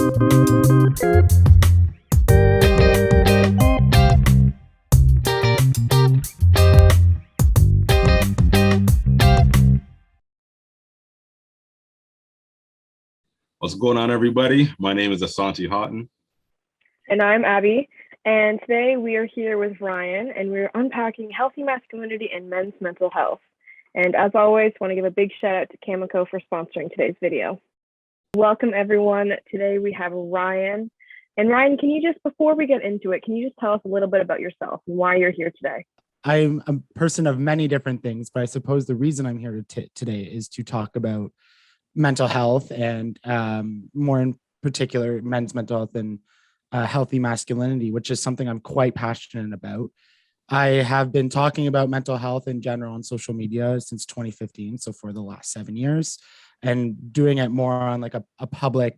What's going on, everybody? My name is Asante Houghton. And I'm Abby. And today we are here with Ryan, and we're unpacking healthy masculinity and men's mental health. And as always, want to give a big shout out to Cameco for sponsoring today's video. Welcome, everyone. Today we have Ryan. And Ryan, can you just, before we get into it, can you just tell us a little bit about yourself and why you're here today? I'm a person of many different things, but I suppose the reason I'm here today is to talk about mental health and more in particular, men's mental health and healthy masculinity, which is something I'm quite passionate about. I have been talking about mental health in general on social media since 2015, so for the last 7 years, and doing it more on like a public,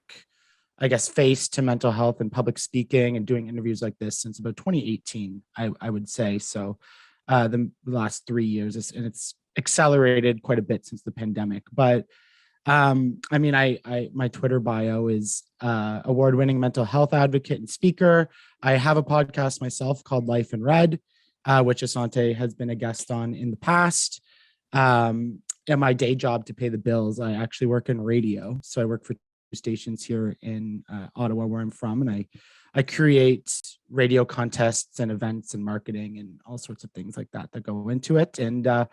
I guess, face to mental health and public speaking and doing interviews like this since about 2018, I would say. So the last 3 years, and it's accelerated quite a bit since the pandemic. But my Twitter bio is award-winning mental health advocate and speaker. I have a podcast myself called Life in Red, which Asante has been a guest on in the past. And my day job to pay the bills, I actually work in radio. So I work for stations here in Ottawa, where I'm from, and I create radio contests and events and marketing and all sorts of things like that go into it. And I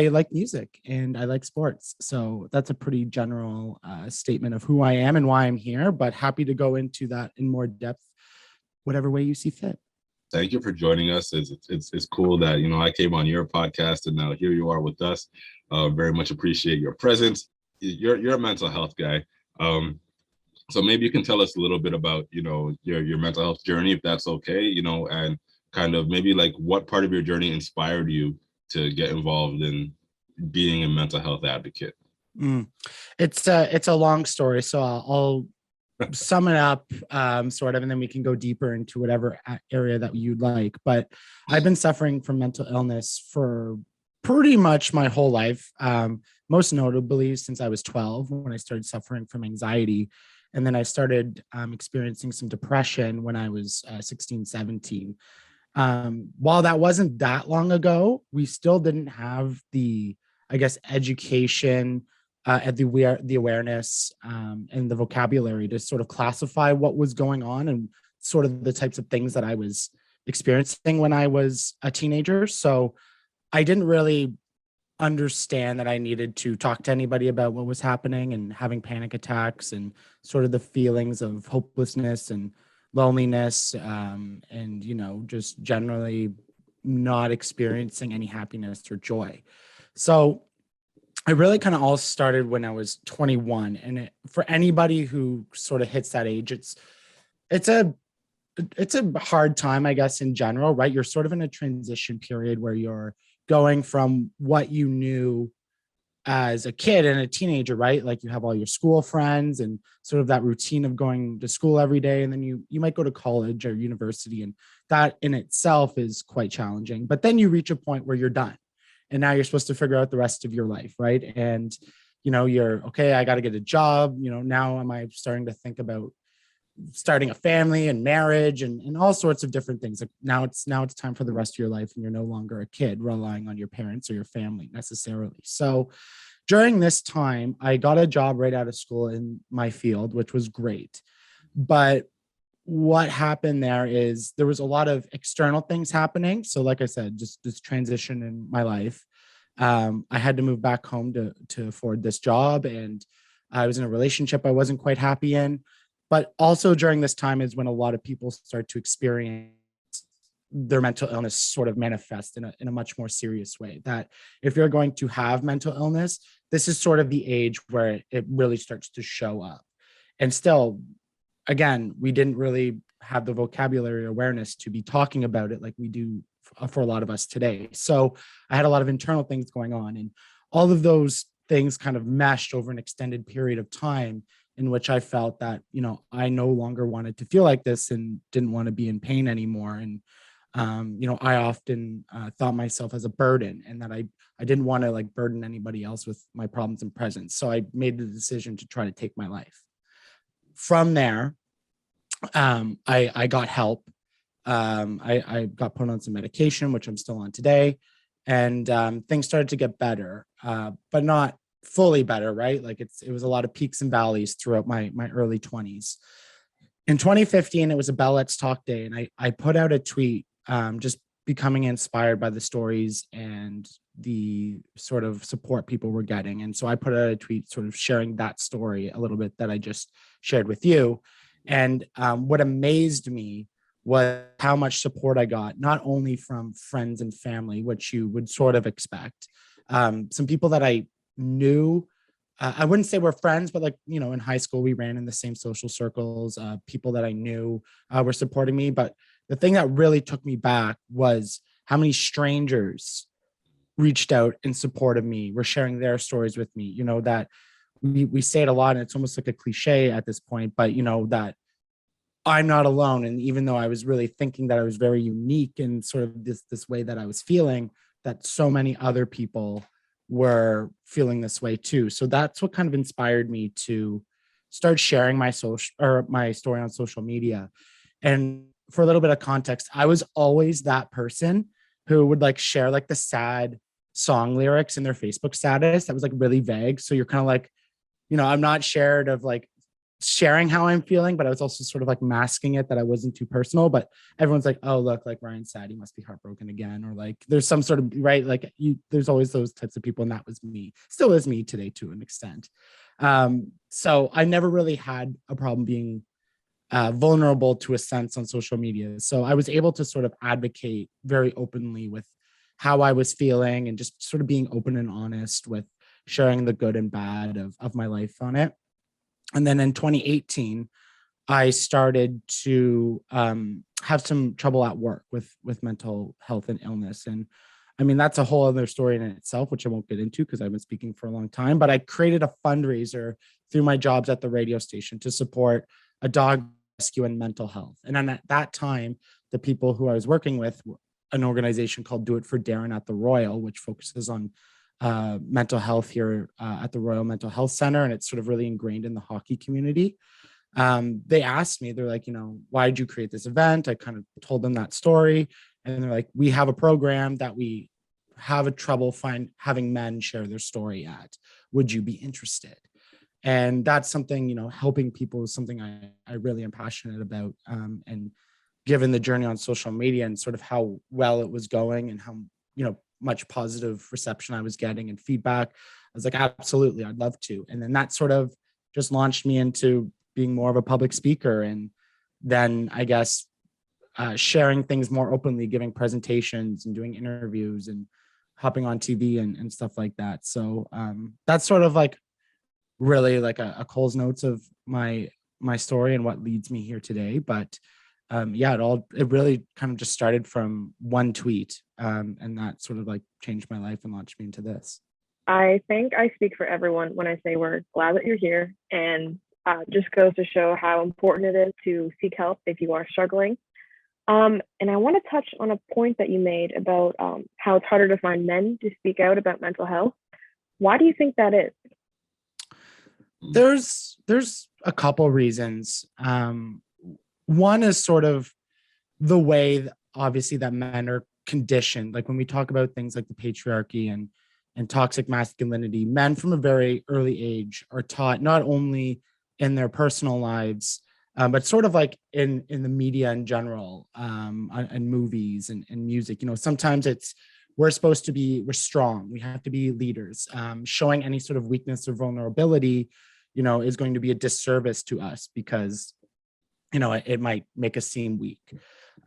like music and I like sports. So that's a pretty general statement of who I am and why I'm here, but happy to go into that in more depth, whatever way you see fit. Thank you for joining us. It's cool that, I came on your podcast and now here you are with us. Very much appreciate your presence. You're a mental health guy. So maybe you can tell us a little bit about, your mental health journey, if that's okay, and kind of maybe like what part of your journey inspired you to get involved in being a mental health advocate. It's a long story, so I'll sum it up sort of, and then we can go deeper into whatever area that you'd like. But I've been suffering from mental illness for pretty much my whole life, most notably since I was 12 when I started suffering from anxiety. And then I started experiencing some depression when I was 16, 17. While that wasn't that long ago, we still didn't have the, I guess, education and the awareness and the vocabulary to sort of classify what was going on and sort of the types of things that I was experiencing when I was a teenager. So I didn't really understand that I needed to talk to anybody about what was happening and having panic attacks and sort of the feelings of hopelessness and loneliness, and just generally not experiencing any happiness or joy. So it really kind of all started when I was 21, and for anybody who sort of hits that age, it's a hard time, I guess, in general, right? You're sort of in a transition period where you're going from what you knew as a kid and a teenager, right? Like you have all your school friends and sort of that routine of going to school every day. And then you might go to college or university, and that in itself is quite challenging. But then you reach a point where you're done. And now you're supposed to figure out the rest of your life, right? And, you're, okay, I got to get a job. Now am I starting to think about starting a family and marriage and all sorts of different things. Like now it's time for the rest of your life, and you're no longer a kid relying on your parents or your family necessarily. So during this time, I got a job right out of school in my field, which was great. But what happened there is there was a lot of external things happening. So like I said, just this transition in my life. I had to move back home to afford this job, and I was in a relationship I wasn't quite happy in. But also during this time is when a lot of people start to experience their mental illness sort of manifest in a much more serious way. That if you're going to have mental illness, this is sort of the age where it really starts to show up. And still, again, we didn't really have the vocabulary or awareness to be talking about it like we do for a lot of us today. So I had a lot of internal things going on, and all of those things kind of meshed over an extended period of time in which I felt that, I no longer wanted to feel like this and didn't want to be in pain anymore. And, I often thought myself as a burden, and that I didn't want to like burden anybody else with my problems and presence. So I made the decision to try to take my life. from there, I got help. I got put on some medication, which I'm still on today, and things started to get better, but not fully better, right? Like it was a lot of peaks and valleys throughout my early 20s. In 2015, it was a Bell Let's Talk Day, and I put out a tweet, just becoming inspired by the stories and the sort of support people were getting. And so I put out a tweet sort of sharing that story a little bit that I just shared with you. And what amazed me was how much support I got, not only from friends and family, which you would sort of expect, some people that I knew. I wouldn't say we're friends, but like, you know, in high school, we ran in the same social circles. People that I knew were supporting me. But the thing that really took me back was how many strangers reached out and supported me, were sharing their stories with me. You know, that we say it a lot, and it's almost like a cliche at this point, but you know, that I'm not alone. And even though I was really thinking that I was very unique in sort of this way that I was feeling, that so many other people were feeling this way too. So that's what kind of inspired me to start sharing my social or my story on social media. And for a little bit of context, I was always that person who would like share like the sad song lyrics in their Facebook status that was like really vague. So you're kind of like, you know, I'm not shared of like sharing how I'm feeling, but I was also sort of like masking it that I wasn't too personal. But everyone's like, oh, look, like Ryan's sad, he must be heartbroken again. Or like there's some sort of right, like there's always those types of people. And that was me, still is me today to an extent. So I never really had a problem being vulnerable to a sense on social media. So I was able to sort of advocate very openly with how I was feeling and just sort of being open and honest with sharing the good and bad of my life on it. And then in 2018, I started to have some trouble at work with mental health and illness. And I mean, that's a whole other story in itself, which I won't get into because I've been speaking for a long time. But I created a fundraiser through my jobs at the radio station to support a dog rescue and mental health. And then at that time, the people who I was working with, an organization called Do It for Darren at the Royal, which focuses on mental health here at the Royal Mental Health Center, and it's sort of really ingrained in the hockey community. They asked me, they're like, you know, why did you create this event? I kind of told them that story, and they're like, we have a program that we have a trouble having men share their story at. Would you be interested? And that's something, you know, helping people is something I really am passionate about. And given the journey on social media and sort of how well it was going and how, you know, much positive reception I was getting and feedback, I was like, absolutely, I'd love to. And then that sort of just launched me into being more of a public speaker. And then I guess sharing things more openly, giving presentations and doing interviews and hopping on TV and stuff like that. So that's sort of like really like a Cole's notes of my story and what leads me here today. But yeah, it really kind of just started from one tweet, and that sort of like changed my life and launched me into this. I think I speak for everyone when I say we're glad that you're here, and just goes to show how important it is to seek help if you are struggling. And I want to touch on a point that you made about how it's harder to find men to speak out about mental health. Why do you think that is? There's a couple reasons. One is sort of the way that, obviously, that men are conditioned. Like when we talk about things like the patriarchy and toxic masculinity, men from a very early age are taught not only in their personal lives, but sort of like in the media in general, and movies and music. You know, sometimes we're strong. We have to be leaders. Showing any sort of weakness or vulnerability, you know, is going to be a disservice to us because, you know, it might make us seem weak.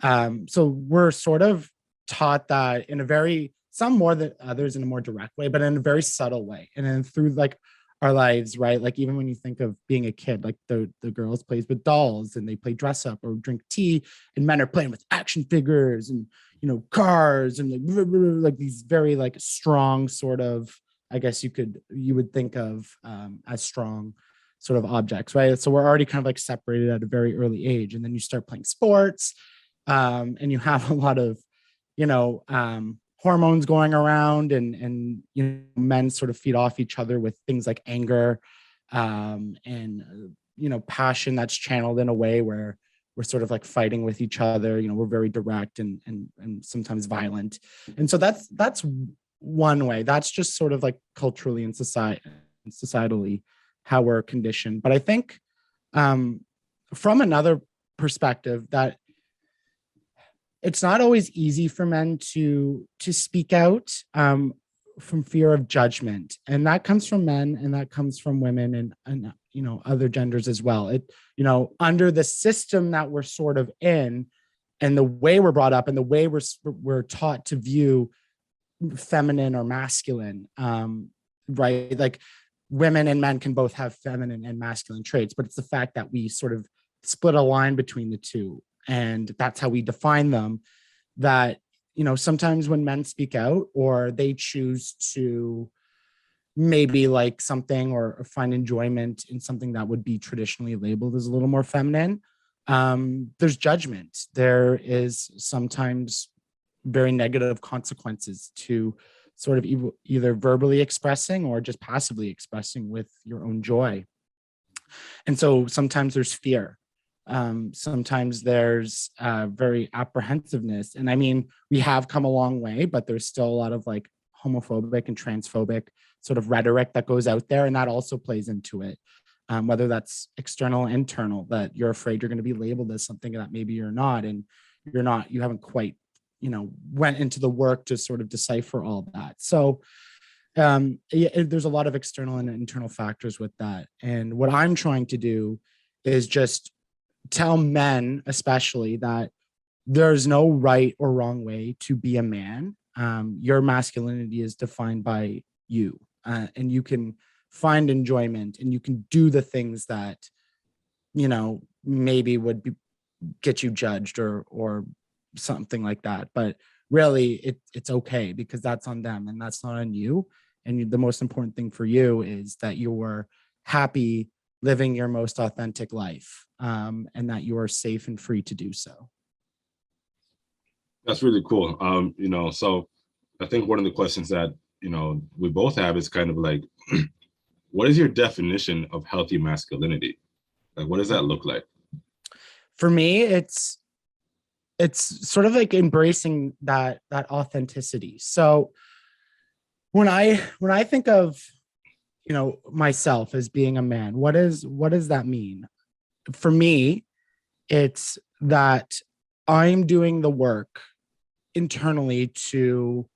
So we're sort of taught that in a very, some more than others in a more direct way, but in a very subtle way. And then through like our lives, right? Like even when you think of being a kid, like the girls plays with dolls and they play dress up or drink tea, and men are playing with action figures and, you know, cars and like these very like strong sort of, I guess you would think of as strong sort of objects, right? So we're already kind of like separated at a very early age. And then you start playing sports, and you have a lot of, you know, hormones going around, and you know, men sort of feed off each other with things like anger, and passion that's channeled in a way where we're sort of like fighting with each other. We're very direct and sometimes violent. And so that's one way. That's just sort of like culturally and societally how we're conditioned. But I think from another perspective, that it's not always easy for men to speak out from fear of judgment, and that comes from men and that comes from women and other genders as well. Under the system that we're sort of in, and the way we're brought up, and the way we're taught to view feminine or masculine, right? Like women and men can both have feminine and masculine traits, but it's the fact that we sort of split a line between the two, and that's how we define them. That sometimes when men speak out, or they choose to maybe like something or find enjoyment in something that would be traditionally labeled as a little more feminine, there's judgment. There is sometimes very negative consequences to sort of either verbally expressing or just passively expressing with your own joy. And so sometimes there's fear. Sometimes there's very apprehensiveness. And I mean, we have come a long way, but there's still a lot of like homophobic and transphobic sort of rhetoric that goes out there. And that also plays into it, whether that's external or internal, that you're afraid you're going to be labeled as something that maybe you're not. And you haven't quite, went into the work to sort of decipher all that. So there's a lot of external and internal factors with that. And what I'm trying to do is just tell men, especially, that there's no right or wrong way to be a man. Your masculinity is defined by you, and you can find enjoyment and you can do the things that, maybe would get you judged or something like that. But really, it's okay, because that's on them and that's not on you. And the most important thing for you is that you're happy living your most authentic life, and that you are safe and free to do so. That's really cool. So I think one of the questions that, we both have is kind of like, what is your definition of healthy masculinity? Like, what does that look like? For me, it's sort of like embracing that authenticity. So when I think of myself as being a man, what does that mean? For me, it's that I'm doing the work internally to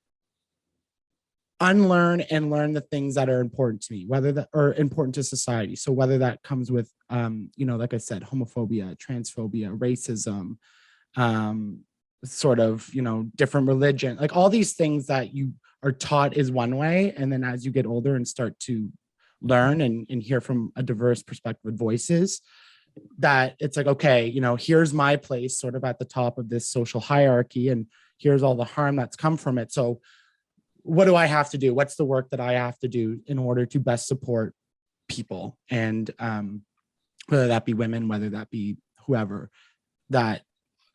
unlearn and learn the things that are important to me, whether that are important to society. So whether that comes with like I said, homophobia, transphobia, racism, sort of different religion, like all these things that you are taught is one way, and then as you get older and start to learn and hear from a diverse perspective with voices, that it's like, okay, here's my place sort of at the top of this social hierarchy, and here's all the harm that's come from it. So what do I have to do? What's the work that I have to do in order to best support people? And whether that be women, whether that be whoever, that,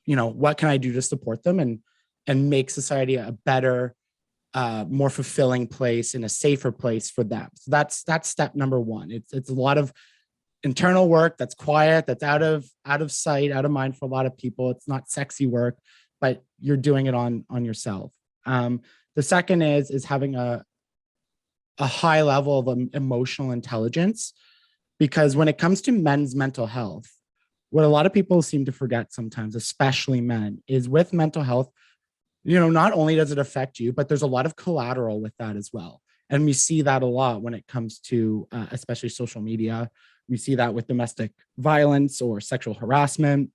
what can I do to support them and make society a better, more fulfilling place and a safer place for them. So that's step number one. It's a lot of internal work that's quiet, that's out of sight, out of mind for a lot of people. It's not sexy work, but you're doing it on yourself. The second is having a high level of emotional intelligence, because when it comes to men's mental health, what a lot of people seem to forget sometimes, especially men, is with mental health, not only does it affect you, but there's a lot of collateral with that as well. And we see that a lot when it comes to especially social media. We see that with domestic violence or sexual harassment.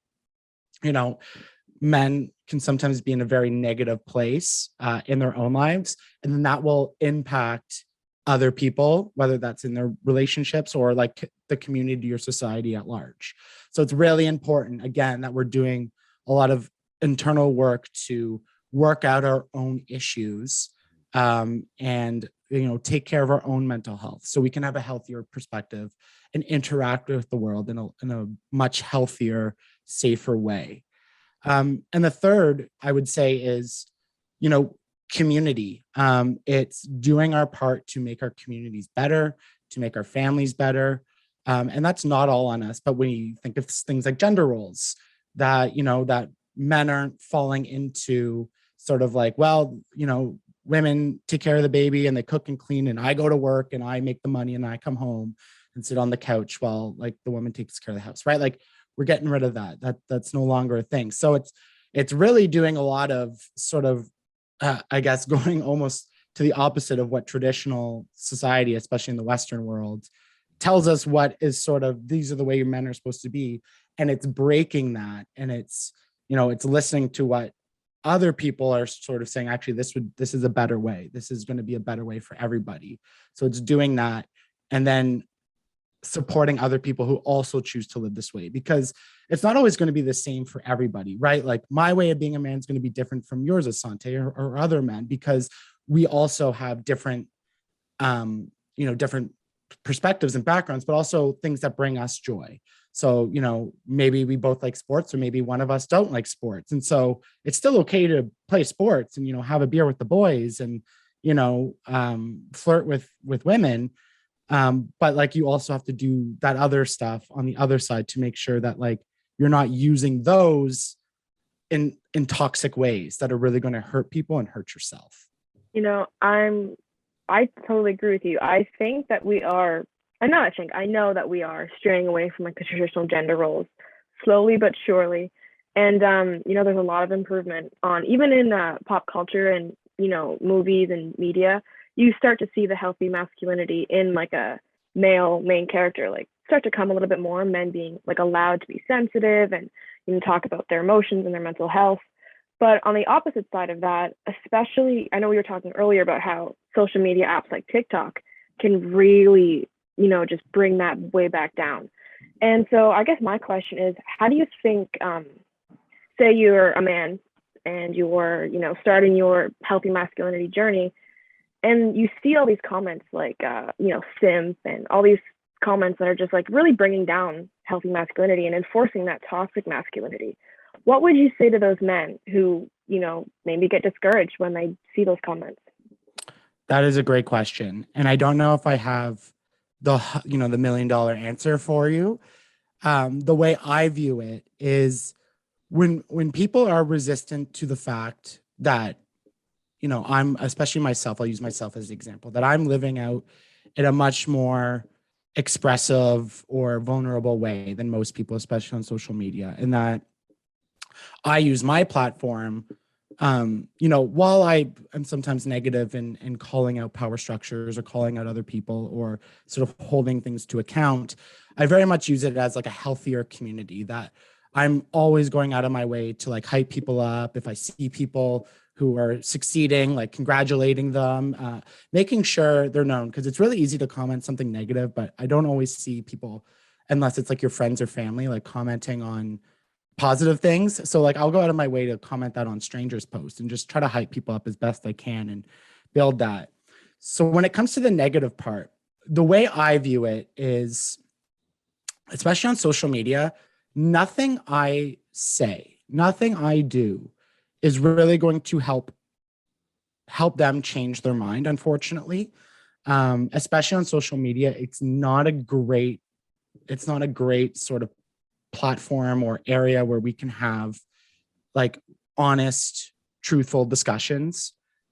Men can sometimes be in a very negative place in their own lives, and then that will impact other people, whether that's in their relationships or like the community or society at large. So it's really important, again, that we're doing a lot of internal work to work out our own issues, and take care of our own mental health, so we can have a healthier perspective and interact with the world in a much healthier, safer way. And the third, I would say, is, community. It's doing our part to make our communities better, to make our families better, And that's not all on us, but we think of things like gender roles that, that men aren't falling into sort of like, well, women take care of the baby and they cook and clean, and I go to work and I make the money and I come home and sit on the couch while like the woman takes care of the house, right? Like we're getting rid of that. That's no longer a thing. So it's really doing a lot of sort of, I guess, going almost to the opposite of what traditional society, especially in the Western world, tells us what is sort of, these are the way men are supposed to be. And it's breaking that. And it's listening to what other people are sort of saying, actually, this is a better way. This is going to be a better way for everybody. So it's doing that. And then supporting other people who also choose to live this way, because it's not always going to be the same for everybody, right? Like my way of being a man is going to be different from yours, Asante, or other men, because we also have different, different perspectives and backgrounds, but also things that bring us joy. So, maybe we both like sports, or maybe one of us don't like sports. And so it's still okay to play sports and, have a beer with the boys and, flirt with women. But like, you also have to do that other stuff on the other side to make sure that like, you're not using those in toxic ways that are really going to hurt people and hurt yourself. I totally agree with you. I think that I know that we are straying away from like the traditional gender roles slowly but surely. And there's a lot of improvement on, even in pop culture and, movies and media, you start to see the healthy masculinity in like a male main character, like start to come a little bit more, men being like allowed to be sensitive and talk about their emotions and their mental health. But on the opposite side of that, especially, I know we were talking earlier about how social media apps like TikTok can really, just bring that way back down. And so I guess my question is, how do you think, say you're a man and you're, starting your healthy masculinity journey, and you see all these comments like, simp and all these comments that are just like really bringing down healthy masculinity and enforcing that toxic masculinity. What would you say to those men who, maybe get discouraged when they see those comments? That is a great question. And I don't know if I have the $1 million answer for you. The way I view it is when people are resistant to the fact that, I'm, especially myself, I'll use myself as an example, that I'm living out in a much more expressive or vulnerable way than most people, especially on social media, and that I use my platform, while I am sometimes negative in calling out power structures or calling out other people or sort of holding things to account, I very much use it as like a healthier community, that I'm always going out of my way to like hype people up. If I see people who are succeeding, like congratulating them, making sure they're known, because it's really easy to comment something negative, but I don't always see people, unless it's like your friends or family, like commenting on positive things. So like I'll go out of my way to comment that on strangers' posts and just try to hype people up as best I can and build that. So when it comes to the negative part, the way I view it is, especially on social media, nothing I say, nothing I do is really going to help them change their mind, unfortunately. Especially on social media, it's not a great sort of platform or area where we can have like honest, truthful discussions.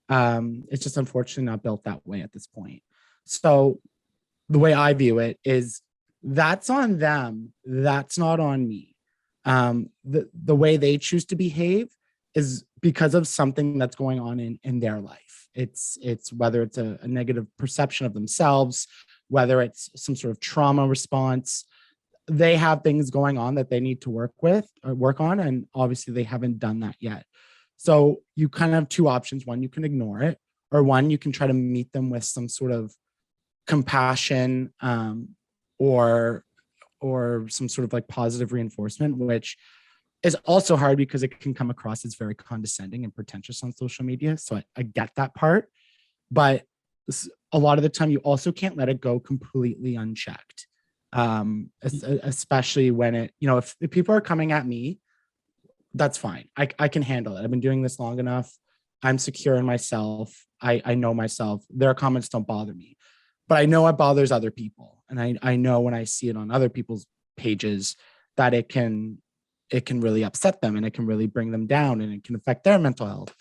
It's just unfortunately not built that way at this point. So the way I view it is, that's on them. That's not on me. The way they choose to behave is because of something that's going on in their life. It's whether it's a negative perception of themselves, whether it's some sort of trauma response. They have things going on that they need to work on. And obviously they haven't done that yet. So you kind of have two options. One, you can ignore it, or one, you can try to meet them with some sort of compassion, or some sort of like positive reinforcement, which is also hard because it can come across as very condescending and pretentious on social media. So I get that part, but a lot of the time you also can't let it go completely unchecked. Especially when if people are coming at me, that's fine. I can handle it. I've been doing this long enough. I'm secure in myself. I know myself. Their comments don't bother me. but I know it bothers other people. And I know when I see it on other people's pages that it can really upset them and it can really bring them down and it can affect their mental health.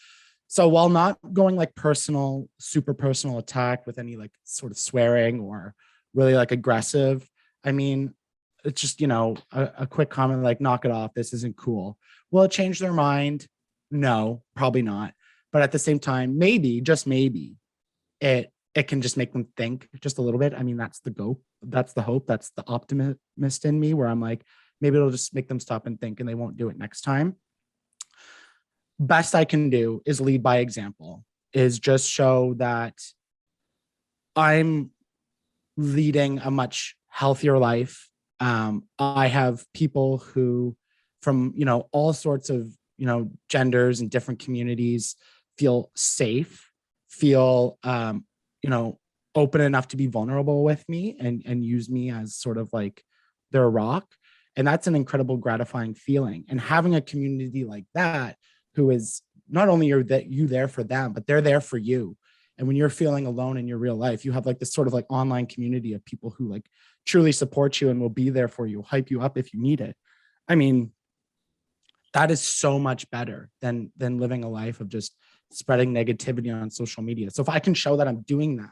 So while not going like super personal attack with any like sort of swearing or really like aggressive, I mean, it's just, a quick comment like, knock it off. This isn't cool. Will it change their mind? No, probably not. But at the same time, maybe, just maybe, it can just make them think just a little bit. I mean, that's the hope. That's the optimist in me, where I'm like, maybe it'll just make them stop and think and they won't do it next time. Best I can do is lead by example, is just show that I'm leading a much healthier life. I have people who from, all sorts of, genders and different communities feel safe, feel, open enough to be vulnerable with me and use me as sort of like their rock. And that's an incredible gratifying feeling. And having a community like that, who is not only are that you there for them, but they're there for you. And when you're feeling alone in your real life, you have like this sort of like online community of people who like truly support you and will be there for you, hype you up if you need it. I mean, that is so much better than living a life of just spreading negativity on social media. So if I can show that I'm doing that,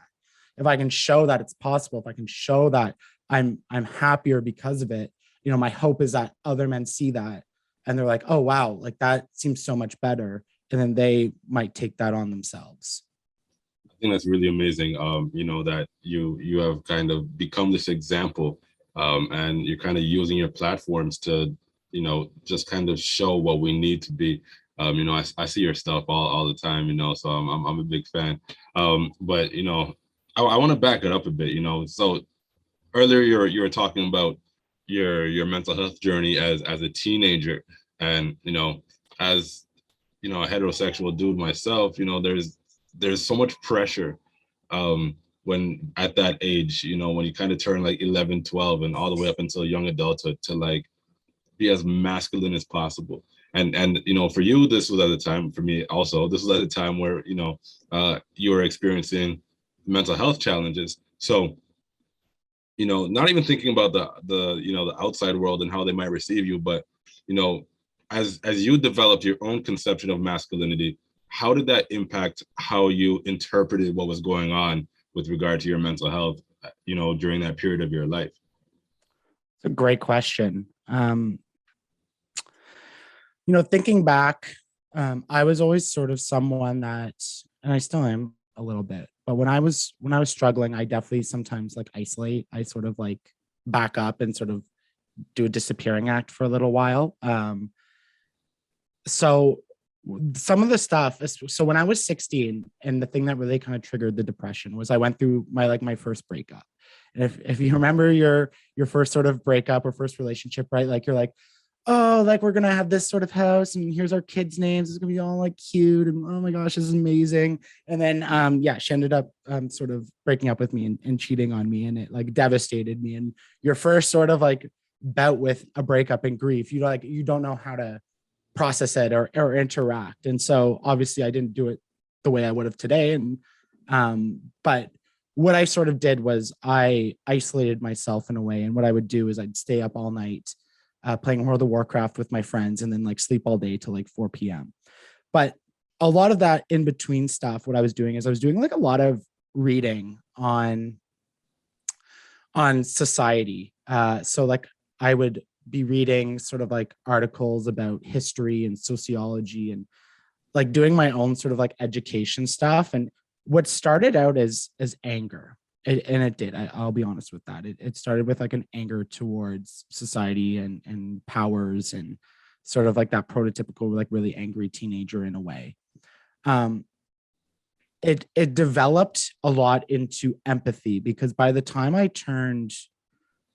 if I can show that it's possible, if I can show that I'm happier because of it, my hope is that other men see that and they're like, oh, wow, like that seems so much better. And then they might take that on themselves. I think that's really amazing. That you have kind of become this example, and you're kind of using your platforms to, just kind of show what we need to be. I see your stuff all the time, so I'm a big fan. But I want to back it up a bit, So earlier you were talking about your mental health journey as a teenager, and as a heterosexual dude myself, there's so much pressure when at that age, when you kind of turn like 11, 12 and all the way up until young adulthood, to like be as masculine as possible. And for you, this was at a time, for me also, this was at a time where you were experiencing mental health challenges. So not even thinking about the outside world and how they might receive you, but as you developed your own conception of masculinity, how did that impact how you interpreted what was going on with regard to your mental health, during that period of your life? It's a great question. Thinking back, I was always sort of someone that, and I still am a little bit, but when I was struggling, I definitely sometimes like isolate. I sort of like back up and sort of do a disappearing act for a little while. So some of the stuff, so when I was 16, and the thing that really kind of triggered the depression was I went through my first breakup. And if you remember your first sort of breakup or first relationship, right? Like you're like, oh, like we're gonna have this sort of house and here's our kids' names. It's gonna be all like cute and oh my gosh, this is amazing. And then she ended up sort of breaking up with me and cheating on me, and it like devastated me. And your first sort of like bout with a breakup and grief, you don't know how to process it or interact. And so obviously I didn't do it the way I would have today. And but what I sort of did was I isolated myself in a way. And what I would do is I'd stay up all night playing World of Warcraft with my friends and then like sleep all day till like 4 p.m. But a lot of that in between stuff, what I was doing is I was doing like a lot of reading on society. So like I would be reading sort of like articles about history and sociology and like doing my own sort of like education stuff. And what started out as anger, and it did, I'll be honest with that. It started with like an anger towards society and powers and sort of like that prototypical, like really angry teenager in a way. It developed a lot into empathy, because by the time I turned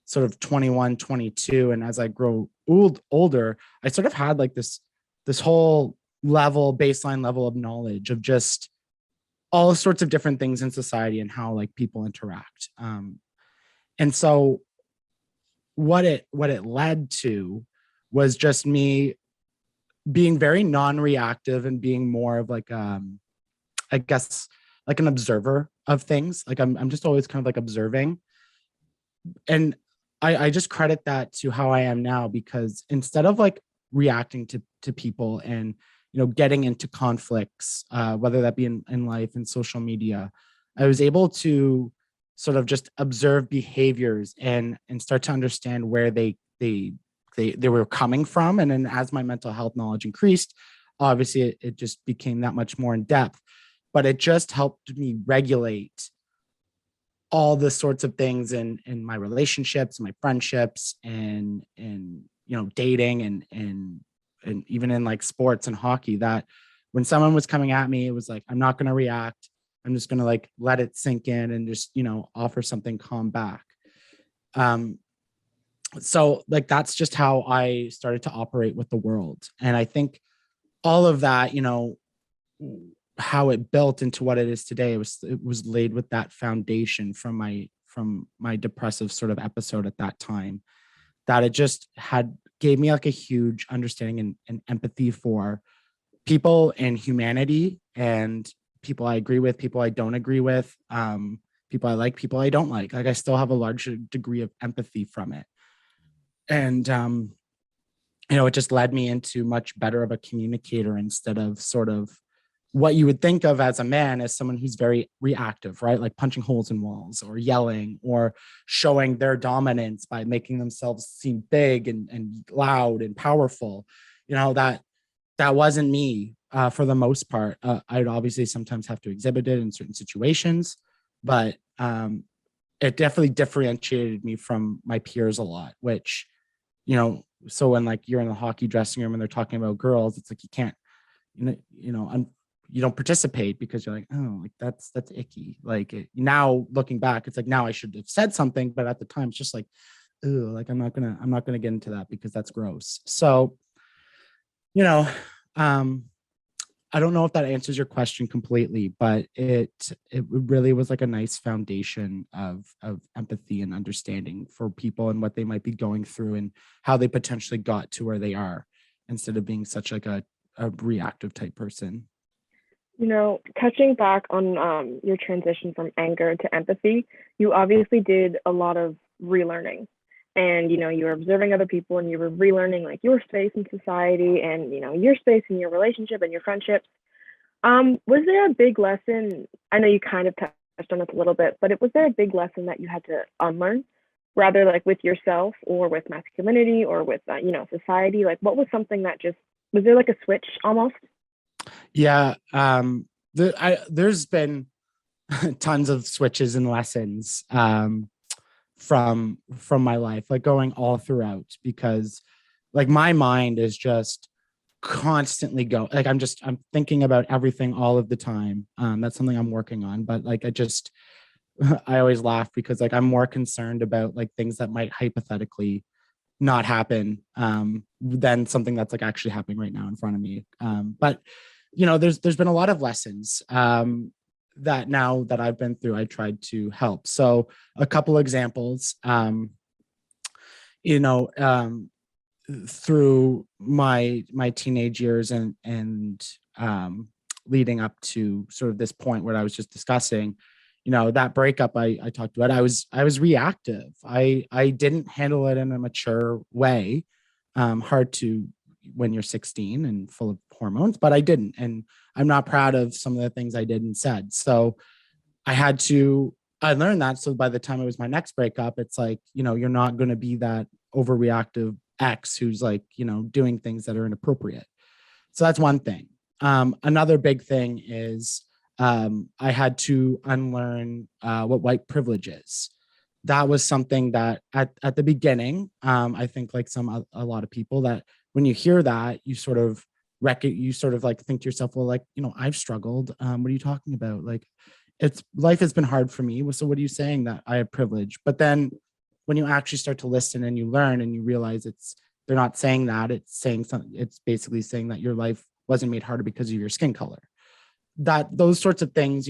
sort of 21, 22, and as I grow older, I sort of had like this whole baseline level of knowledge of just all sorts of different things in society and how like people interact. And so what it led to was just me being very non-reactive and being more of like I guess like an observer of things. Like I'm just always kind of like observing. And I just credit that to how I am now, because instead of like reacting to people and, getting into conflicts, whether that be in life and social media, I was able to sort of just observe behaviors and start to understand where they were coming from. And then as my mental health knowledge increased, obviously it just became that much more in depth, but it just helped me regulate all the sorts of things in my relationships, my friendships, and dating and even in like sports and hockey, that when someone was coming at me, it was like, I'm not going to react. I'm just going to like let it sink in and just, offer something calm back. So like that's just how I started to operate with the world. And I think all of that, how it built into what it is today, it was laid with that foundation from my depressive sort of episode at that time, that it just gave me like a huge understanding and empathy for people and humanity, and people I agree with, people I don't agree with, people I like, people I don't like. Like I still have a large degree of empathy from it. And it just led me into much better of a communicator, instead of sort of what you would think of as a man as someone who's very reactive, right? Like punching holes in walls or yelling or showing their dominance by making themselves seem big and loud and powerful. That wasn't me for the most part. I'd obviously sometimes have to exhibit it in certain situations, but it definitely differentiated me from my peers a lot, which, so when like you're in the hockey dressing room and they're talking about girls, it's like you can't, you don't participate because you're like, oh, like that's icky. Like now looking back, it's like now I should have said something, but at the time it's just like, oh, like I'm not gonna get into that because that's gross. So, I don't know if that answers your question completely, but it really was like a nice foundation of empathy and understanding for people and what they might be going through and how they potentially got to where they are, instead of being such like a reactive type person. Touching back on your transition from anger to empathy, you obviously did a lot of relearning. And, you were observing other people and you were relearning like your space in society and, your space in your relationship and your friendships. Was there a big lesson? I know you kind of touched on this a little bit, but was there a big lesson that you had to unlearn, rather like with yourself or with masculinity or with, society? Like what was something that was there like a switch almost? Yeah. There's been tons of switches and lessons from my life, like going all throughout, because like my mind is just constantly go like I'm thinking about everything all of the time. That's something I'm working on, but like I always laugh because like I'm more concerned about like things that might hypothetically not happen than something that's like actually happening right now in front of me. But there's been a lot of lessons that now that I've been through, I tried to help. So a couple examples, through my teenage years and leading up to sort of this point where I was just discussing, that breakup I talked about, I was reactive. I didn't handle it in a mature way. Hard to when you're 16 and full of hormones, but I didn't. And I'm not proud of some of the things I did and said. So I learned that. So by the time it was my next breakup, it's like, you're not going to be that overreactive ex who's like, doing things that are inappropriate. So that's one thing. Another big thing is I had to unlearn what white privilege is. That was something that at the beginning, I think like a lot of people, that when you hear that, you sort of like think to yourself, well, like, I've struggled. What are you talking about? Like, life has been hard for me. So what are you saying that I have privilege? But then when you actually start to listen and you learn and you realize they're not saying that, it's saying something, it's basically saying that your life wasn't made harder because of your skin color. Those sorts of things,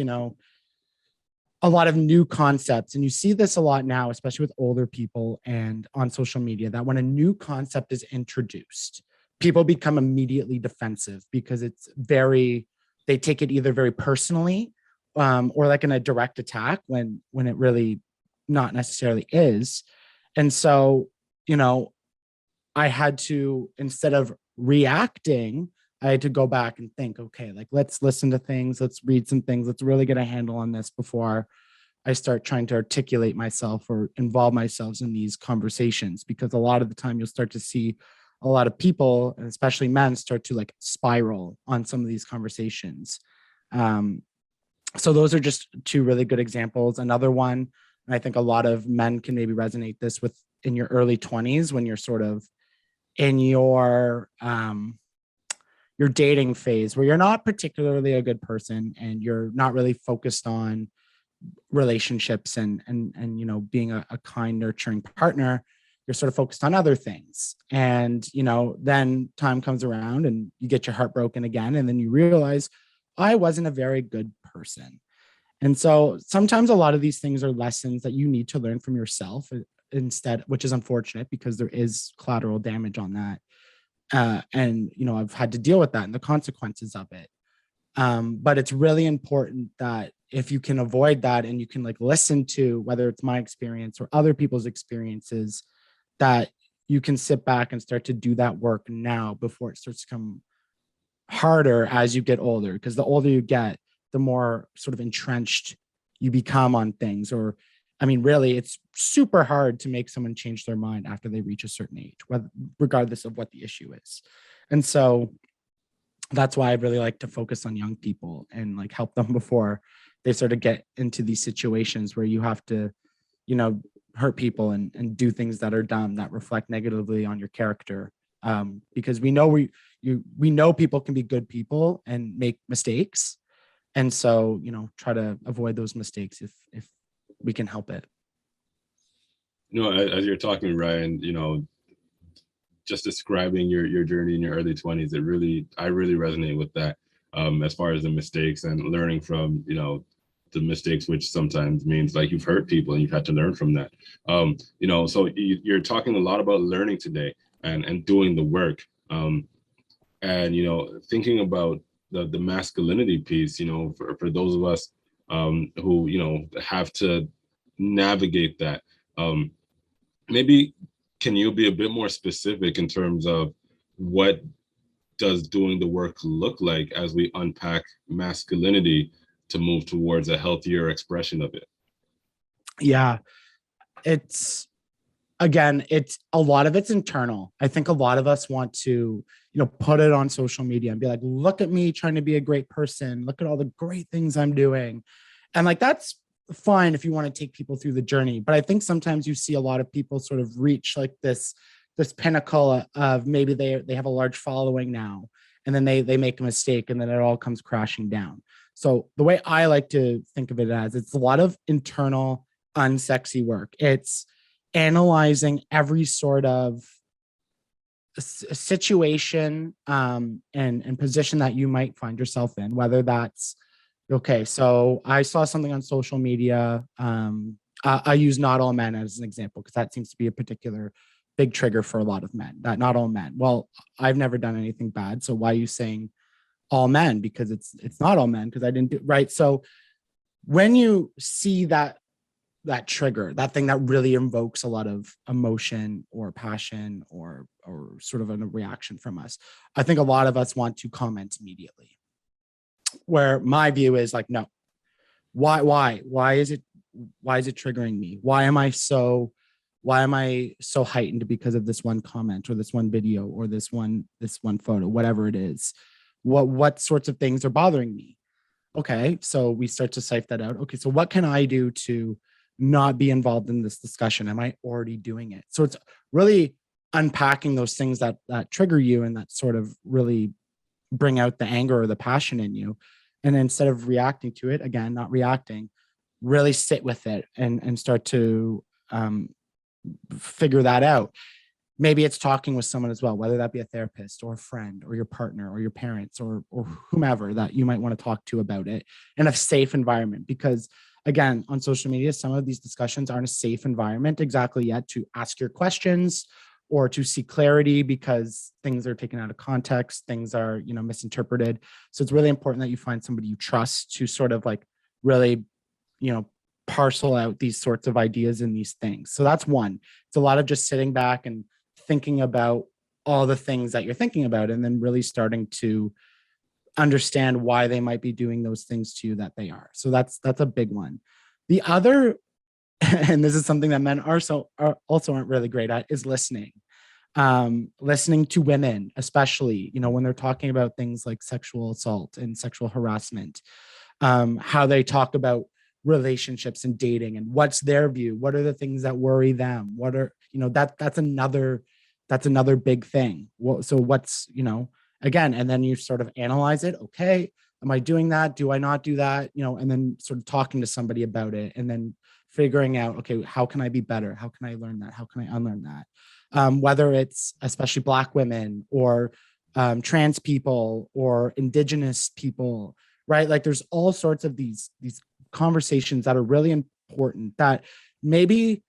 a lot of new concepts. And you see this a lot now, especially with older people and on social media, that when a new concept is introduced, people become immediately defensive because they take it either very personally or like in a direct attack when it really not necessarily is. And so, you know, I had to, instead of reacting, I had to go back and think, okay, like let's listen to things, let's read some things, let's really get a handle on this before I start trying to articulate myself or involve myself in these conversations. Because a lot of the time you'll start to see a lot of people, and especially men, start to like spiral on some of these conversations. Um, so those are just two really good examples. Another one, and I think a lot of men can maybe resonate this with, in your early 20s when you're sort of in your dating phase where you're not particularly a good person and you're not really focused on relationships and you know, being a kind, nurturing partner. You're sort of focused on other things. And, you know, then time comes around and you get your heart broken again. And then you realize I wasn't a very good person. And so sometimes a lot of these things are lessons that you need to learn from yourself instead, which is unfortunate because there is collateral damage on that. And, you know, I've had to deal with that and the consequences of it. But it's really important that if you can avoid that and you can like listen to whether it's my experience or other people's experiences, that you can sit back and start to do that work now before it starts to come harder as you get older. Because the older you get, the more sort of entrenched you become on things. Or, I mean, really, it's super hard to make someone change their mind after they reach a certain age, regardless of what the issue is. And so that's why I really like to focus on young people and like help them before they sort of get into these situations where you have to, you know, hurt people and do things that are dumb that reflect negatively on your character. Because we know we know people can be good people and make mistakes. And so, you know, try to avoid those mistakes if we can help it. You know, as you're talking, Ryan, you know, just describing your journey in your early 20s, I really resonate with that, as far as the mistakes and learning from, you know, the mistakes, which sometimes means like you've hurt people and you've had to learn from that. You know, so you're talking a lot about learning today and doing the work, and, you know, thinking about the masculinity piece, you know, for those of us who, you know, have to navigate that. Maybe can you be a bit more specific in terms of what does doing the work look like as we unpack masculinity to move towards a healthier expression of it? Yeah, it's it's a lot of it's internal. I think a lot of us want to, you know, put it on social media and be like, look at me trying to be a great person. Look at all the great things I'm doing. And like, that's fine if you want to take people through the journey. But I think sometimes you see a lot of people sort of reach like this pinnacle of maybe they have a large following now, and then they make a mistake and then it all comes crashing down. So the way I like to think of it as, it's a lot of internal unsexy work. It's analyzing every sort of situation and position that you might find yourself in, whether that's okay. So I saw something on social media. I use not all men as an example because that seems to be a particular big trigger for a lot of men. That not all men. Well, I've never done anything bad, so why are you saying all men? Because it's not all men because I didn't do right. So when you see that trigger, that thing that really invokes a lot of emotion or passion or sort of a reaction from us, I think a lot of us want to comment immediately. Where my view is like, no, why is it triggering me? Why am I so heightened because of this one comment or this one video or this one photo, whatever it is? What sorts of things are bothering me? Okay, so we start to cipher that out. Okay, so what can I do to not be involved in this discussion? Am I already doing it? So it's really unpacking those things that trigger you and that sort of really bring out the anger or the passion in you. And instead of reacting to it, again, not reacting, really sit with it and start to figure that out. Maybe it's talking with someone as well, whether that be a therapist or a friend or your partner or your parents or whomever that you might want to talk to about it in a safe environment. Because again, on social media, some of these discussions aren't a safe environment exactly yet to ask your questions or to seek clarity because things are taken out of context, things are, you know, misinterpreted. So it's really important that you find somebody you trust to sort of like really, parcel out these sorts of ideas and these things. So that's one. It's a lot of just sitting back and thinking about all the things that you're thinking about, and then really starting to understand why they might be doing those things to you that they are. So that's a big one. The other, and this is something that men also aren't really great at, is listening. Listening to women, especially, when they're talking about things like sexual assault and sexual harassment, how they talk about relationships and dating, and what's their view, what are the things that worry them, what are, that's another big thing. So what's, again, and then you sort of analyze it. Okay, am I doing that? Do I not do that? And then sort of talking to somebody about it, and then figuring out, okay, how can I be better? How can I learn that? How can I unlearn that? Whether it's especially Black women, or trans people, or Indigenous people, right? Like there's all sorts of these conversations that are really important that maybe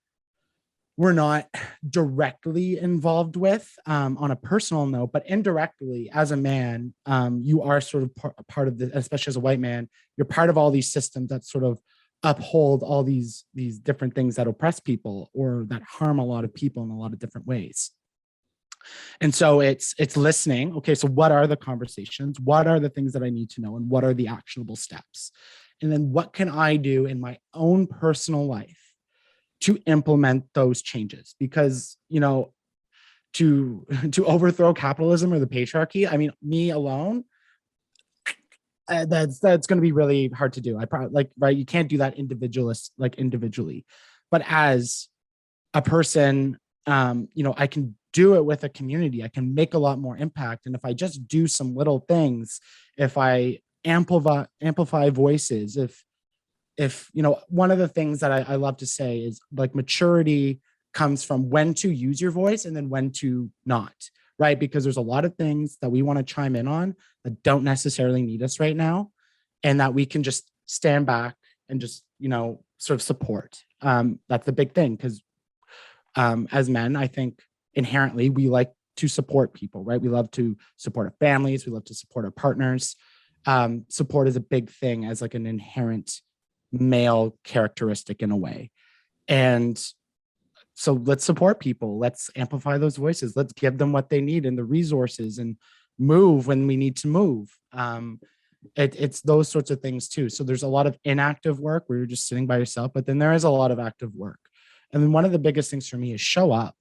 we're not directly involved with on a personal note, but indirectly as a man, you are sort of part of the, especially as a white man, you're part of all these systems that sort of uphold all these different things that oppress people or that harm a lot of people in a lot of different ways. And so it's listening. Okay, so what are the conversations? What are the things that I need to know? And what are the actionable steps? And then what can I do in my own personal life to implement those changes? Because, to overthrow capitalism or the patriarchy, I mean, me alone, that's going to be really hard to do. I probably right. You can't do that individually, but as a person, I can do it with a community. I can make a lot more impact. And if I just do some little things, if I amplify voices, if one of the things that I love to say is like maturity comes from when to use your voice and then when to not, right? Because there's a lot of things that we want to chime in on that don't necessarily need us right now, and that we can just stand back and just, sort of support. That's the big thing, because as men, I think inherently we like to support people, right? We love to support our families. We love to support our partners. Support is a big thing as like an inherent male characteristic in a way. And so let's support people. Let's amplify those voices. Let's give them what they need and the resources, and move when we need to move. It's those sorts of things too. So there's a lot of inactive work where you're just sitting by yourself, but then there is a lot of active work. And then one of the biggest things for me is show up.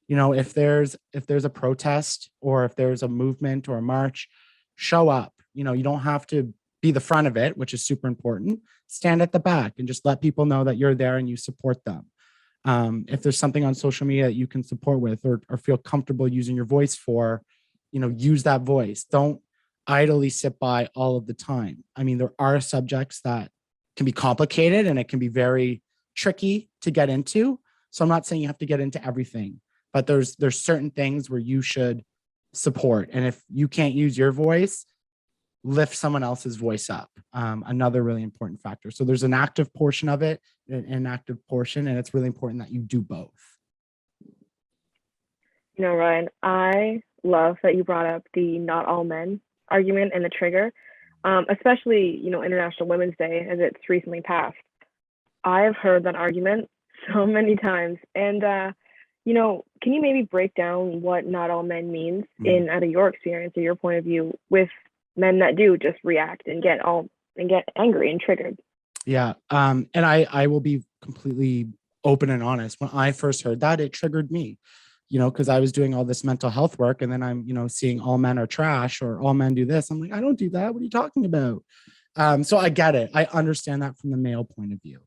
If there's a protest, or if there's a movement or a march, show up. You don't have to be the front of it, which is super important. Stand at the back and just let people know that you're there and you support them. If there's something on social media that you can support with, or feel comfortable using your voice for, use that voice. Don't idly sit by all of the time. I mean, there are subjects that can be complicated and it can be very tricky to get into. So I'm not saying you have to get into everything, but there's certain things where you should support. And if you can't use your voice, lift someone else's voice up. Another really important factor. So there's an active portion of it, an active portion, and it's really important that you do both. Ryan, I love that you brought up the not all men argument and the trigger, especially, International Women's Day, as it's recently passed. I have heard that argument so many times. And, can you maybe break down what not all men means out of your experience or your point of view with men that do just react and get angry and triggered? Yeah. And I will be completely open and honest. When I first heard that, it triggered me, because I was doing all this mental health work, and then I'm, seeing all men are trash or all men do this. I'm like, I don't do that. What are you talking about? So I get it. I understand that from the male point of view.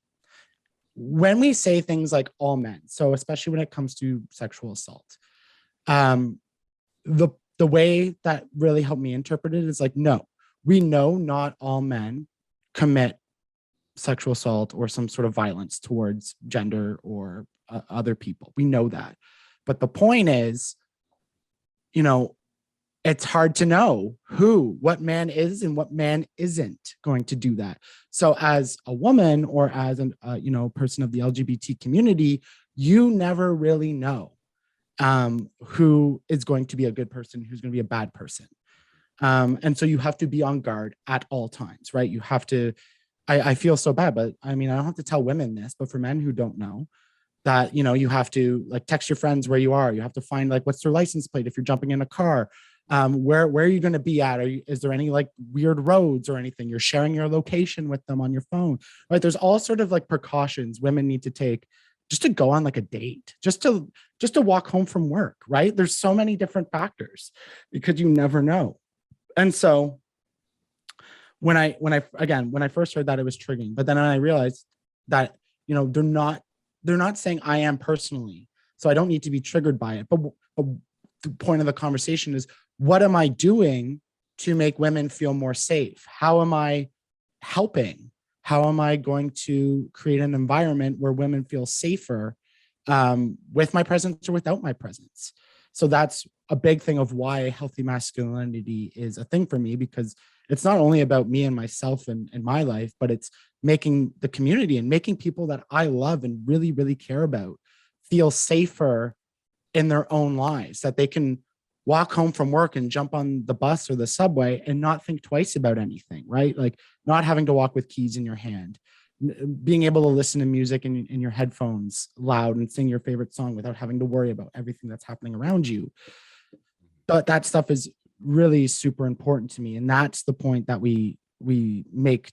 When we say things like all men, so especially when it comes to sexual assault, the way that really helped me interpret it is like, no, we know not all men commit sexual assault or some sort of violence towards gender or other people. We know that. But the point is, it's hard to know what man is and what man isn't going to do that. So as a woman, or as a person of the LGBT community, you never really know who is going to be a good person, who's going to be a bad person. And so you have to be on guard at all times, right? You have to I feel so bad, but I mean, I don't have to tell women this, but for men who don't know, that, you know, you have to like text your friends where you are. You have to find like what's their license plate if you're jumping in a car. Where are you going to be at? Is there any like weird roads or anything? You're sharing your location with them on your phone, right? There's all sort of like precautions women need to take just to go on like a date, just to walk home from work, right? There's so many different factors because you never know. And so when I first heard that, it was triggering, but then I realized that, you know, they're not saying I am personally, so I don't need to be triggered by it. But the point of the conversation is, what am I doing to make women feel more safe? How am I helping? How am I going to create an environment where women feel safer, with my presence or without my presence? So that's a big thing of why healthy masculinity is a thing for me, because it's not only about me and myself and my life, but it's making the community and making people that I love and really, really care about feel safer in their own lives, that they can walk home from work and jump on the bus or the subway and not think twice about anything, right? Like not having to walk with keys in your hand, being able to listen to music in your headphones loud and sing your favorite song without having to worry about everything that's happening around you. But that stuff is really super important to me. And that's the point that we make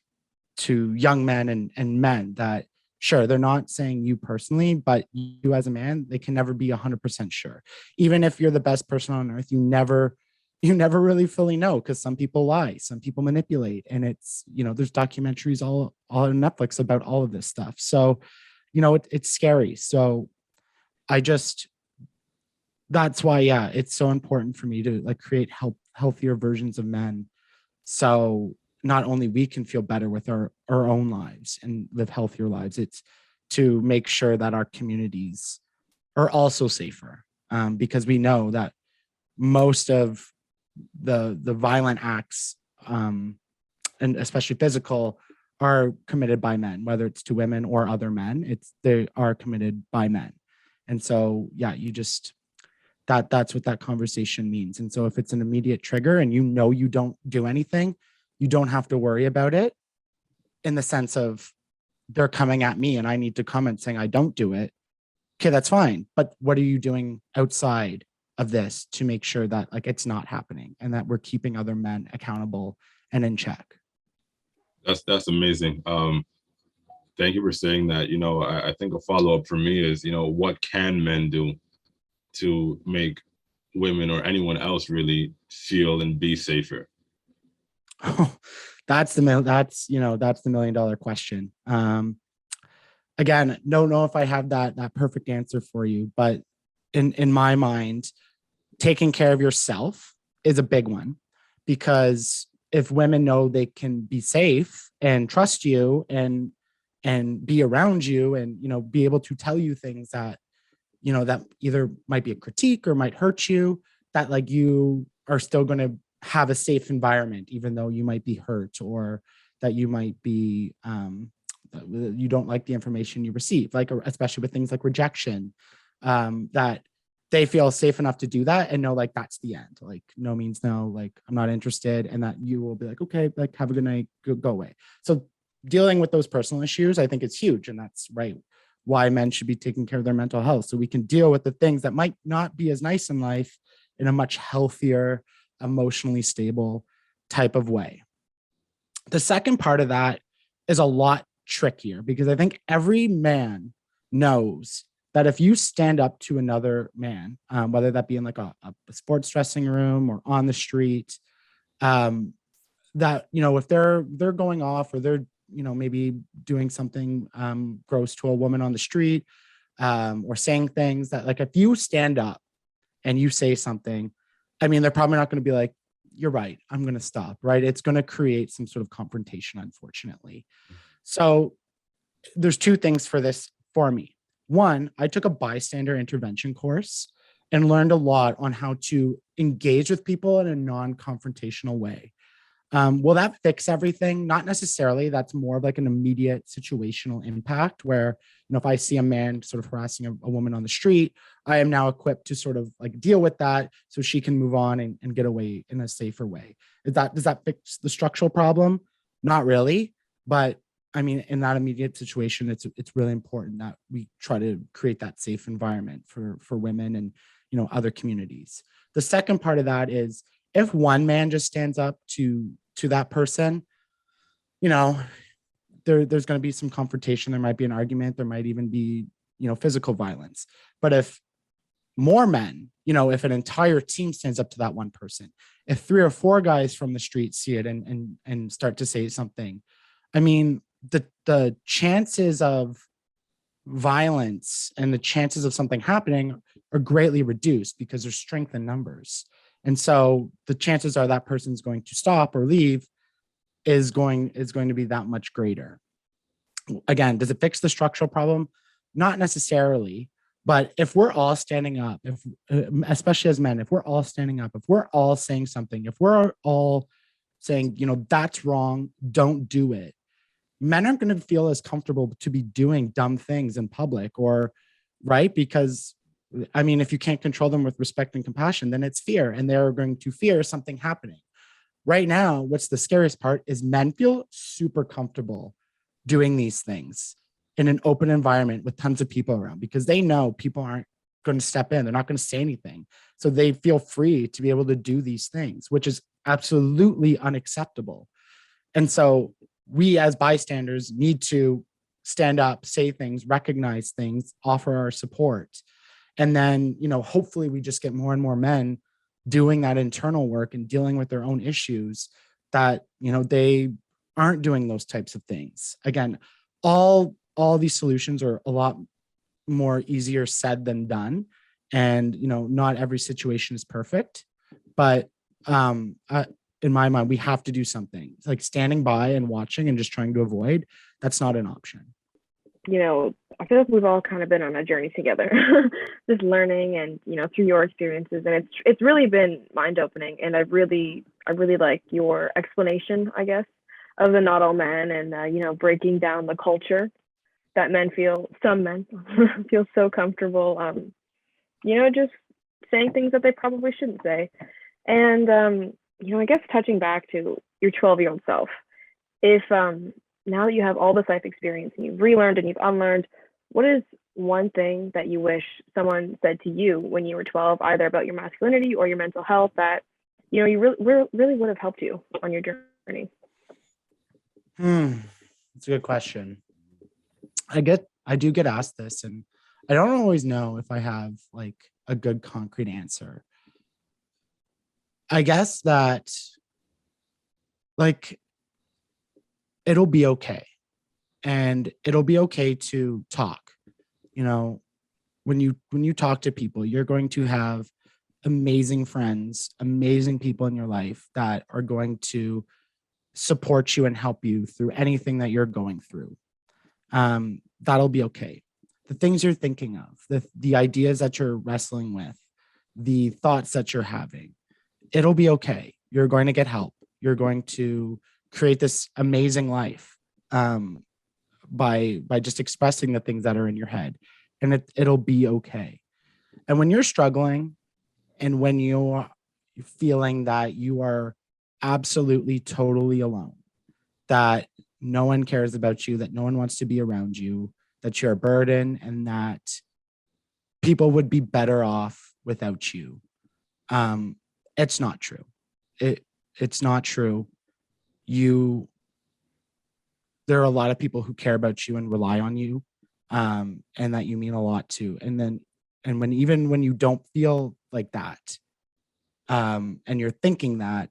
to young men and men, that sure, they're not saying you personally, but you as a man, they can never be 100% sure. Even if you're the best person on earth, you never really fully know, because some people lie, some people manipulate, and it's, you know, there's documentaries all on Netflix about all of this stuff. So, you know, it's scary. So I just, that's why, yeah, it's so important for me to like create healthier versions of men, so not only we can feel better with our own lives and live healthier lives, it's to make sure that our communities are also safer, because we know that most of the violent acts, and especially physical, are committed by men, whether it's to women or other men. They are committed by men. And so yeah, you just, that's what that conversation means. And so if it's an immediate trigger and you know you don't do anything, you don't have to worry about it, in the sense of they're coming at me and I need to comment saying I don't do it. Okay, that's fine. But what are you doing outside of this to make sure that like it's not happening and that we're keeping other men accountable and in check? That's amazing. Thank you for saying that. You know, I think a follow-up for me is, you know, what can men do to make women or anyone else really feel and be safer? Oh, that's the $1 million question. Again, don't know if I have that perfect answer for you, but in my mind, taking care of yourself is a big one, because if women know they can be safe and trust you and be around you and, you know, be able to tell you things that, you know, that either might be a critique or might hurt you, that like you are still going to have a safe environment, even though you might be hurt, or that you might be, you don't like the information you receive, like especially with things like rejection, that they feel safe enough to do that and know like that's the end, like no means no, like I'm not interested, and that you will be like, okay, like have a good night, go away. So dealing with those personal issues, I think it's huge, and that's right why men should be taking care of their mental health, so we can deal with the things that might not be as nice in life in a much healthier, emotionally stable type of way. The second part of that is a lot trickier, because I think every man knows that if you stand up to another man, whether that be in like a sports dressing room or on the street, um, that, you know, if they're going off, or they're, you know, maybe doing something gross to a woman on the street, or saying things that, like, if you stand up and you say something, I mean, they're probably not going to be like, you're right, I'm going to stop, right? It's going to create some sort of confrontation, unfortunately. So there's two things for this for me. One, I took a bystander intervention course and learned a lot on how to engage with people in a non-confrontational way. Will that fix everything? Not necessarily. That's more of like an immediate situational impact where, you know, if I see a man sort of harassing a woman on the street, I am now equipped to sort of like deal with that so she can move on and get away in a safer way. Does that fix the structural problem? Not really, but I mean, in that immediate situation, it's really important that we try to create that safe environment for women and, you know, other communities. The second part of that is, if one man just stands up to that person, you know, there's going to be some confrontation. There might be an argument. There might even be, you know, physical violence. But if more men, you know, if an entire team stands up to that one person, if 3 or 4 guys from the street see it and start to say something, I mean, the chances of violence and the chances of something happening are greatly reduced because there's strength in numbers. And so the chances are that person's going to stop or leave is going to be that much greater. Again, does it fix the structural problem? Not necessarily. But if we're all standing up, if especially as men, if we're all standing up, if we're all saying something, if we're all saying, you know, that's wrong, don't do it, men aren't going to feel as comfortable to be doing dumb things in public, or right? Because I mean, if you can't control them with respect and compassion, then it's fear, and they're going to fear something happening. Right now, what's the scariest part is men feel super comfortable doing these things in an open environment with tons of people around, because they know people aren't going to step in. They're not going to say anything. So they feel free to be able to do these things, which is absolutely unacceptable. And so we as bystanders need to stand up, say things, recognize things, offer our support. And then, you know, hopefully we just get more and more men doing that internal work and dealing with their own issues, that, you know, they aren't doing those types of things. Again, all these solutions are a lot more easier said than done. And, you know, not every situation is perfect, but in my mind, we have to do something. It's like standing by and watching and just trying to avoid. That's not an option. You know, I feel like we've all kind of been on a journey together, just learning and, you know, through your experiences. And it's really been mind opening. And I really like your explanation, I guess, of the not all men, and, you know, breaking down the culture that some men feel so comfortable, you know, just saying things that they probably shouldn't say. And, you know, I guess touching back to your 12-year-old self, if now that you have all this life experience and you've relearned and you've unlearned, what is one thing that you wish someone said to you when you were 12, either about your masculinity or your mental health, that, you know, you really would have helped you on your journey? That's a good question. I do get asked this, and I don't always know if I have like a good concrete answer. I guess that, like, it'll be okay. And it'll be okay to talk. You know, when you talk to people, you're going to have amazing friends, amazing people in your life that are going to support you and help you through anything that you're going through. That'll be okay. The things you're thinking of, the ideas that you're wrestling with, the thoughts that you're having, it'll be okay. You're going to get help. You're going to create this amazing life by just expressing the things that are in your head, and it'll be okay. And when you're struggling, and when you're feeling that you are absolutely totally alone, that no one cares about you, that no one wants to be around you, that you're a burden, and that people would be better off without you. It's not true. It's not true. There are a lot of people who care about you and rely on you, and that you mean a lot to. And when you don't feel like that, and you're thinking that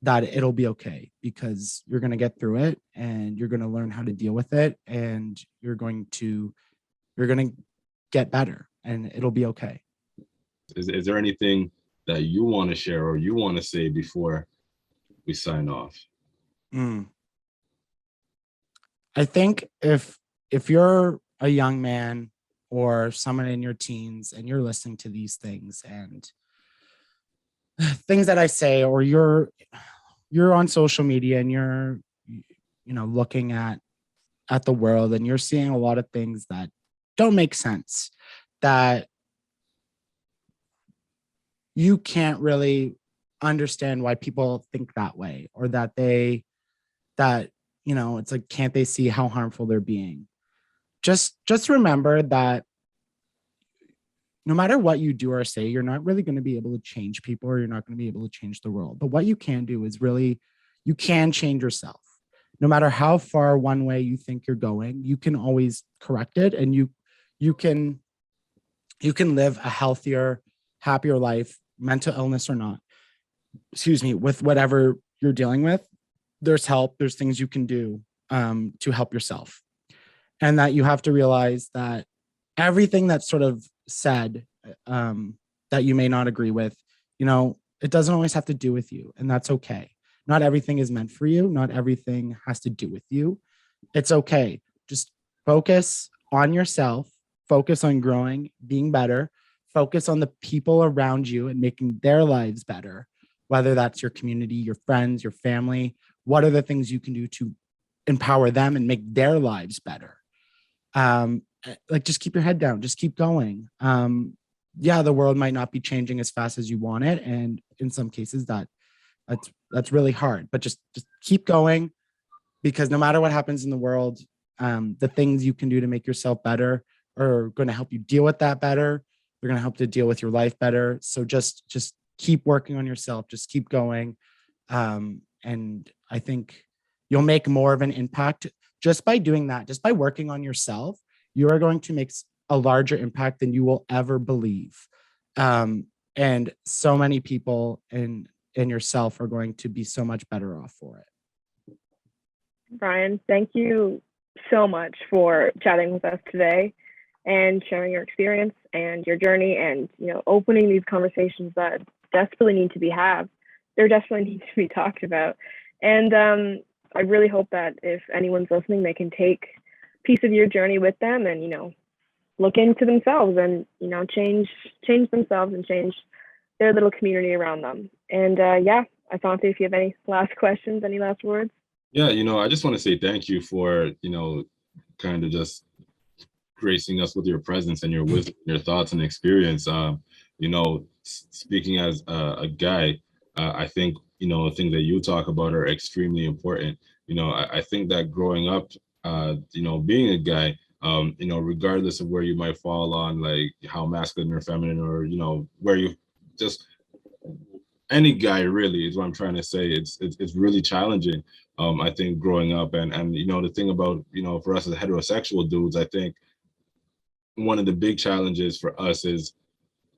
it'll be okay, because you're going to get through it, and you're going to learn how to deal with it, and you're going to get better, and it'll be okay. Is there anything that you want to share or you want to say before we sign off? I think if you're a young man or someone in your teens and you're listening to these things, and things that I say, or you're on social media and you're, you know, looking at the world, and you're seeing a lot of things that don't make sense, that you can't really understand why people think that way, or that it's like, can't they see how harmful they're being? Just remember that no matter what you do or say, you're not really going to be able to change people, or you're not going to be able to change the world. But what you can do is really, you can change yourself. No matter how far one way you think you're going, you can always correct it, and you can live a healthier, happier life, mental illness or not, with whatever you're dealing with. There's help, there's things you can do to help yourself. And that you have to realize that everything that's sort of said that you may not agree with, it doesn't always have to do with you, and that's okay. Not everything is meant for you. Not everything has to do with you. It's okay. Just focus on yourself, focus on growing, being better, focus on the people around you and making their lives better, whether that's your community, your friends, your family. What are the things you can do to empower them and make their lives better? Just keep your head down, just keep going. The world might not be changing as fast as you want it, and in some cases that's really hard, but just keep going, because no matter what happens in the world, the things you can do to make yourself better are going to help you deal with that better. They're going to help to deal with your life better. So just keep working on yourself, just keep going. And I think you'll make more of an impact just by doing that. Just by working on yourself, you are going to make a larger impact than you will ever believe. And so many people and yourself are going to be so much better off for it. Ryan, thank you so much for chatting with us today and sharing your experience and your journey, and opening these conversations that desperately need to be had. They definitely need to be talked about. And I really hope that if anyone's listening, they can take a piece of your journey with them and look into themselves and change themselves and change their little community around them. And Asante, if you have any last questions, any last words? Yeah, I just want to say thank you for, kind of just gracing us with your presence and your wisdom, your thoughts and experience. Speaking as a guy, I think, the things that you talk about are extremely important. I think that growing up, being a guy, regardless of where you might fall on, like how masculine or feminine, or, where you just, any guy really is what I'm trying to say. It's really challenging. I think growing up, and the thing about, for us as heterosexual dudes, I think one of the big challenges for us is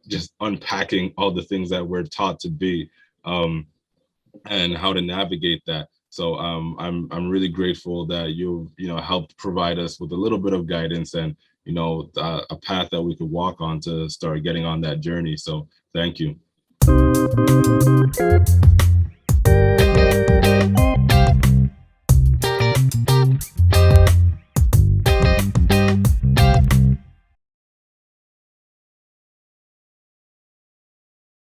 just unpacking all the things that we're taught to be, and how to navigate that. So I'm really grateful that you've helped provide us with a little bit of guidance and a path that we could walk on to start getting on that journey. So thank you.